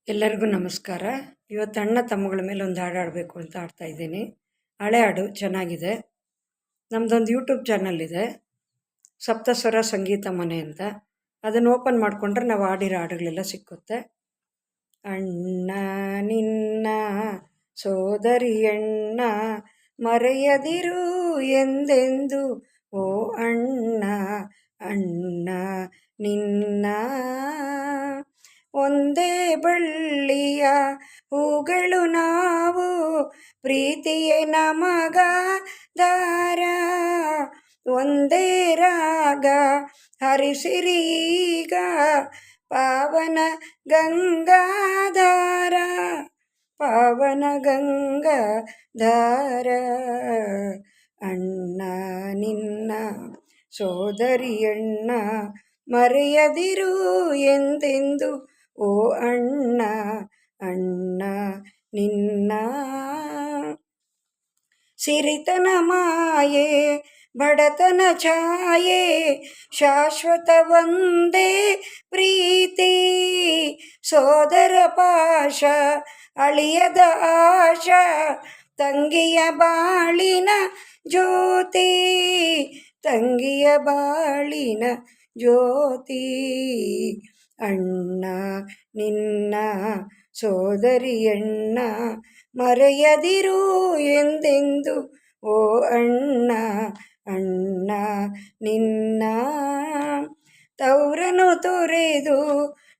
ಎಲ್ಲರಿಗೂ ನಮಸ್ಕಾರ. ಇವತ್ತು ಅಣ್ಣ ತಮ್ಮಗಳ ಮೇಲೆ ಒಂದು ಹಾಡು ಆಡಬೇಕು ಅಂತ ಆಡ್ತಾ ಇದ್ದೀನಿ. ಹಳೆ ಹಾಡು ಚೆನ್ನಾಗಿದೆ. ನಮ್ಮದೊಂದು ಯೂಟ್ಯೂಬ್ ಚಾನಲ್ ಇದೆ, ಸಪ್ತಸ್ವರ ಸಂಗೀತ ಮನೆ ಅಂತ. ಅದನ್ನು ಓಪನ್ ಮಾಡಿಕೊಂಡ್ರೆ ನಾವು ಆಡಿರೋ ಹಾಡುಗಳೆಲ್ಲ ಸಿಕ್ಕುತ್ತೆ. ಅಣ್ಣ ನಿನ್ನ ಸೋದರಿಯಣ್ಣ ಮರೆಯದಿರು ಎಂದೆಂದು, ಓ ಅಣ್ಣ ಅಣ್ಣ ನಿನ್ನ ಒಂದೇ ಬಳ್ಳಿಯ ಹೂಗಳು ನಾವು, ಪ್ರೀತಿಯೇ ನಮಗ ದಾರ. ಒಂದೇ ರಾಗ ಹರಿಸಿರೀಗ ಪಾವನ ಗಂಗಾಧಾರ, ಪಾವನ ಗಂಗಾಧಾರ. ಅಣ್ಣ ನಿನ್ನ ಸೋದರಿಯಣ್ಣ ಮರೆಯದಿರು ಎಂದೆಂದು, ಓ ಅಣ್ಣ ಅಣ್ಣ ನಿನ್ನ. ಸಿರಿತನ ಮಾಯೆ ಬಡತನ ಛಾಯೆ, ಶಾಶ್ವತ ಒಂದೇ ಪ್ರೀತಿ. ಸೋದರ ಪಾಶ ಅಳಿಯದ ಆಶ, ತಂಗಿಯ ಬಾಳಿನ ಜ್ಯೋತಿ, ತಂಗಿಯ ಬಾಳಿನ ಜ್ಯೋತಿ. ಅಣ್ಣ ನಿನ್ನ ಸೋದರಿಯಣ್ಣ ಮರೆಯದಿರು ಎಂದೆಂದು, ಓ ಅಣ್ಣ ಅಣ್ಣ ನಿನ್ನ. ತವರನ್ನು ತೊರೆದು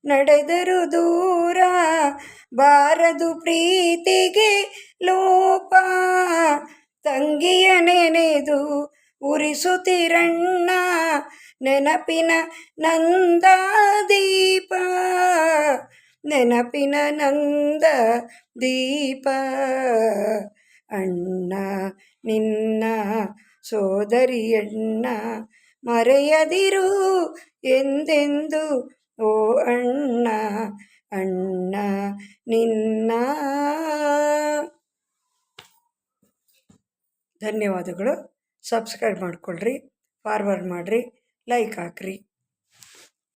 ನಡೆದರು ದೂರ, ಬಾರದು ಪ್ರೀತಿಗೆ ಲೋಪ. ತಂಗಿಯ ನೆನೆದು ಉರಿಸುತ್ತಿರಣ್ಣ, ನೆನಪಿನ ನಂದ ದೀಪ, ನೆನಪಿನ ನಂದ ದೀಪ. ಅಣ್ಣ ನಿನ್ನ ಸೋದರಿಯಣ್ಣ ಮರೆಯದಿರು ಎಂದೆಂದು, ಓ ಅಣ್ಣ ಅಣ್ಣ ನಿನ್ನ. ಧನ್ಯವಾದಗಳು. ಸಬ್ಸ್ಕ್ರೈಬ್ ಮಾಡಿಕೊಳ್ರಿ, ಫಾರ್ವರ್ಡ್ ಮಾಡಿರಿ, ಲೈಕ್ ಹಾಕ್ರಿ.